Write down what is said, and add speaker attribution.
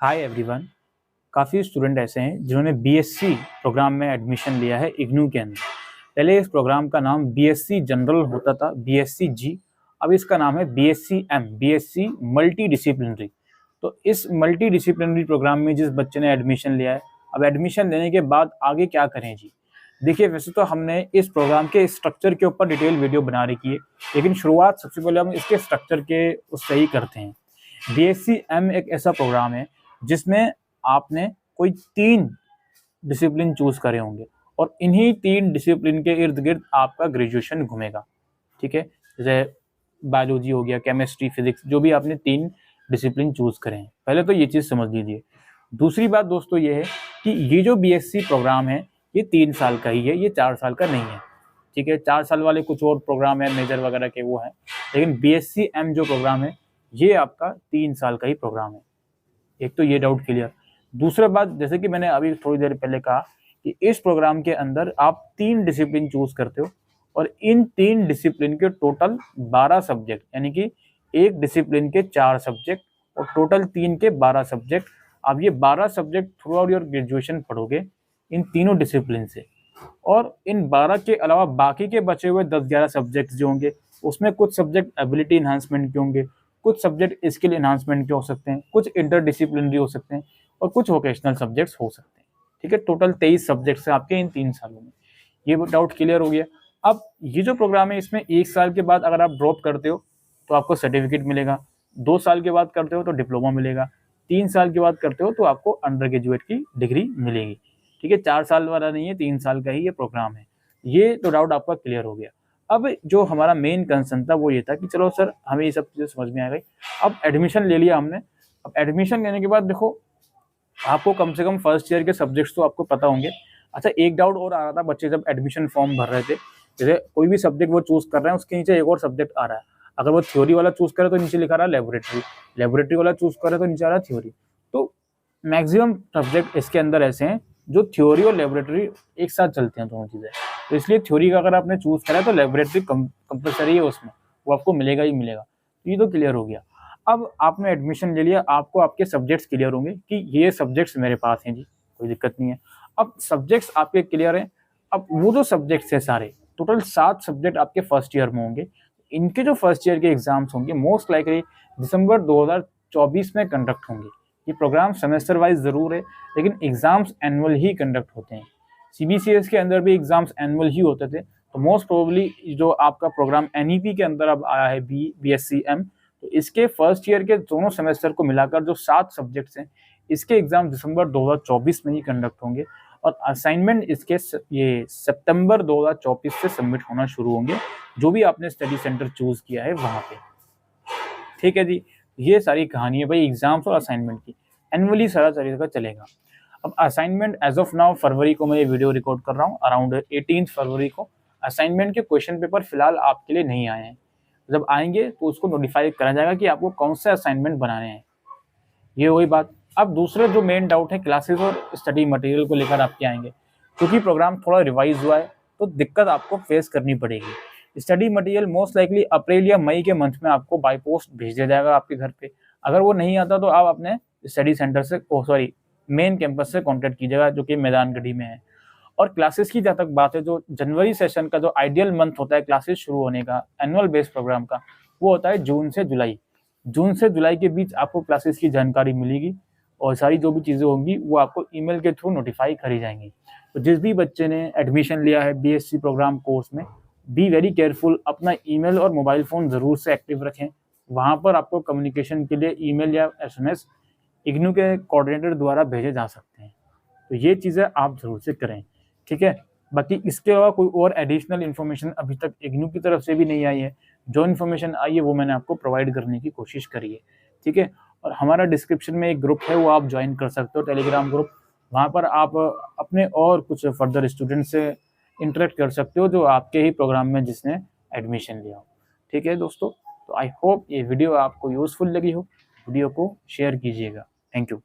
Speaker 1: Hi everyone. काफ़ी student ऐसे हैं जिन्होंने बीएससी प्रोग्राम में एडमिशन लिया है इग्नू के अंदर। पहले इस प्रोग्राम का नाम बीएससी जनरल होता था, बीएससी जी। अब इसका नाम है BSc M, BSc multidisciplinary. तो इस मल्टी डिसिप्लिनरी प्रोग्राम में जिस बच्चे ने एडमिशन लिया है, अब एडमिशन लेने के बाद आगे क्या करें जी। देखिए, वैसे तो हमने इस प्रोग्राम के स्ट्रक्चर के ऊपर डिटेल वीडियो बना रखी है, लेकिन शुरुआत सबसे पहले हम इसके स्ट्रक्चर के उससे ही करते हैं। बीएससी एम एक ऐसा प्रोग्राम है जिसमें आपने कोई 3 डिसिप्लिन चूज करे होंगे और इन्हीं 3 डिसिप्लिन के इर्द गिर्द आपका ग्रेजुएशन घूमेगा। ठीक है, जैसे बायोलॉजी हो गया, केमिस्ट्री, फिजिक्स, जो भी आपने 3 डिसिप्लिन चूज करे हैं। पहले तो ये चीज़ समझ लीजिए। दूसरी बात दोस्तों ये है कि ये जो बीएससी प्रोग्राम है ये 3 साल का ही है, ये 4 साल का नहीं है। ठीक है, 4 साल वाले कुछ और प्रोग्राम है, मेजर वगैरह के, वो है। लेकिन बीएससी एम जो प्रोग्राम है ये आपका 3 साल का ही प्रोग्राम है। एक तो ये डाउट क्लियर। दूसरा बात, जैसे कि मैंने अभी थोड़ी देर पहले कहा कि इस प्रोग्राम के अंदर आप 3 डिसिप्लिन चूज करते हो और इन 3 डिसिप्लिन के टोटल 12 सब्जेक्ट, यानी कि एक डिसिप्लिन के 4 सब्जेक्ट और टोटल 3 के 12 सब्जेक्ट। अब ये 12 subject through out your graduation पढ़ोगे इन तीनों डिसिप्लिन से, और इन 12 के अलावा बाकी के बचे हुए 10-11 सब्जेक्ट जो होंगे उसमें कुछ सब्जेक्ट एबिलिटी इन्हांसमेंट के होंगे, कुछ सब्जेक्ट स्किल इन्हांसमेंट के हो सकते हैं, कुछ इंटरडिसिप्लिनरी हो सकते हैं और कुछ वोकेशनल सब्जेक्ट्स हो सकते हैं। ठीक है, टोटल 23 सब्जेक्ट्स हैं आपके इन 3 सालों में। ये डाउट क्लियर हो गया। अब ये जो प्रोग्राम है इसमें 1 साल के बाद अगर आप ड्रॉप करते हो तो आपको सर्टिफिकेट मिलेगा, 2 साल के बाद करते हो तो डिप्लोमा मिलेगा, 3 साल के बाद करते हो तो आपको अंडर ग्रेजुएट की डिग्री मिलेगी। ठीक है, 4 साल वाला नहीं है, 3 साल का ही ये प्रोग्राम है। ये तो डाउट आपका क्लियर हो गया। अब जो हमारा मेन कंसर्न था वो ये था कि चलो सर, हमें ये सब चीज़ें समझ में आ गई। अब एडमिशन ले लिया हमने। अब एडमिशन लेने के बाद देखो, आपको कम से कम फर्स्ट ईयर के सब्जेक्ट्स तो आपको पता होंगे। अच्छा, एक डाउट और आ रहा था, बच्चे जब एडमिशन फॉर्म भर रहे थे, जैसे कोई भी सब्जेक्ट वो चूज कर रहे हैं उसके नीचे एक और सब्जेक्ट आ रहा है। अगर वो थ्योरी वाला चूज करे तो नीचे लिखा रहा है लेबोरेटरी, लेबोरेटरी वाला चूज करे तो नीचे आ रहा है थ्योरी। तो मैक्सिमम सब्जेक्ट इसके अंदर ऐसे हैं जो थ्योरी और लेबोरेटरी एक साथ चलते हैं, दोनों चीज़ें। तो इसलिए थ्योरी का अगर आपने चूज करा तो लेबोरेटरी कंपलसरी है उसमें, वो आपको मिलेगा ही मिलेगा। ये तो क्लियर हो गया। अब आपने एडमिशन ले लिया, आपको आपके सब्जेक्ट्स क्लियर होंगे कि ये सब्जेक्ट्स मेरे पास हैं जी, कोई दिक्कत नहीं है। अब सब्जेक्ट्स आपके क्लियर हैं। अब वो जो सब्जेक्ट्स हैं सारे, टोटल 7 सब्जेक्ट आपके फर्स्ट ईयर में होंगे। इनके जो फर्स्ट ईयर के एग्जाम्स होंगे मोस्ट लाइकली दिसंबर 2024 में कंडक्ट होंगे। ये प्रोग्राम सेमेस्टर वाइज ज़रूर है, लेकिन एग्जाम्स एनुअल ही कंडक्ट होते हैं। सीबीसीएस के अंदर भी एग्जाम्स एनुअल ही होते थे। तो मोस्ट प्रोबेबली जो आपका प्रोग्राम एनईपी के अंदर अब आया है बीएससी एम, तो इसके फर्स्ट ईयर के दोनों सेमेस्टर को मिलाकर जो 7 सब्जेक्ट्स हैं, इसके एग्जाम दिसंबर 2024 में ही कंडक्ट होंगे और असाइनमेंट इसके ये सितंबर 2024 से सबमिट होना शुरू होंगे, जो भी आपने स्टडी सेंटर चूज किया है वहाँ पे। ठीक है जी, ये सारी कहानी है भाई एग्जाम्स और असाइनमेंट की। एनुअली सारा तरीका चलेगा। अब असाइनमेंट एज ऑफ नाउ फरवरी को मैं ये वीडियो रिकॉर्ड कर रहा हूँ, अराउंड 18 फरवरी को। असाइनमेंट के क्वेश्चन पेपर फिलहाल आपके लिए नहीं आए हैं। जब आएंगे तो उसको नोटिफाई करा जाएगा कि आपको कौन से असाइनमेंट बनाने हैं। ये वही बात। अब दूसरा जो मेन डाउट है, क्लासेस और स्टडी मटेरियल को लेकर आपके आएंगे, क्योंकि प्रोग्राम थोड़ा रिवाइज हुआ है तो दिक्कत आपको फेस करनी पड़ेगी। स्टडी मटेरियल मोस्ट लाइकली अप्रैल या मई के मंथ में आपको बाय पोस्ट भेज दिया जाएगा आपके घर पे। अगर वो नहीं आता तो आप अपने स्टडी सेंटर से मेन कैंपस से कॉन्टेक्ट कीजिएगा, जो कि मैदानगढ़ी में है। और क्लासेस की जहाँ तक बात है, जो जनवरी सेशन का जो आइडियल मंथ होता है क्लासेस शुरू होने का एनुअल बेस्ड प्रोग्राम का, वो होता है जून से जुलाई। जून से जुलाई के बीच आपको क्लासेस की जानकारी मिलेगी और सारी जो भी चीज़ें होंगी वो आपको ईमेल के थ्रू नोटिफाई करी जाएंगी। तो जिस भी बच्चे ने एडमिशन लिया है बीएससी प्रोग्राम कोर्स में, बी वेरी केयरफुल, अपना ईमेल और मोबाइल फ़ोन ज़रूर से एक्टिव रखें। वहाँ पर आपको कम्युनिकेशन के लिए ईमेल या एसएमएस इग्नू के कोऑर्डिनेटर द्वारा भेजे जा सकते हैं। तो ये चीज़ें आप ज़रूर से करें। ठीक है, बाकी इसके अलावा कोई और एडिशनल इन्फॉर्मेशन अभी तक इग्नू की तरफ से भी नहीं आई है। जो इन्फॉर्मेशन आई है वो मैंने आपको प्रोवाइड करने की कोशिश करी है। ठीक है, और हमारा डिस्क्रिप्शन में एक ग्रुप है, वो आप ज्वाइन कर सकते हो, टेलीग्राम ग्रुप। वहाँ पर आप अपने और कुछ फर्दर स्टूडेंट से इंटरेक्ट कर सकते हो जो आपके ही प्रोग्राम में जिसने एडमिशन लिया हो। ठीक है दोस्तों, तो आई होप ये वीडियो आपको यूज़फुल लगी हो। वीडियो को शेयर कीजिएगा। Thank you.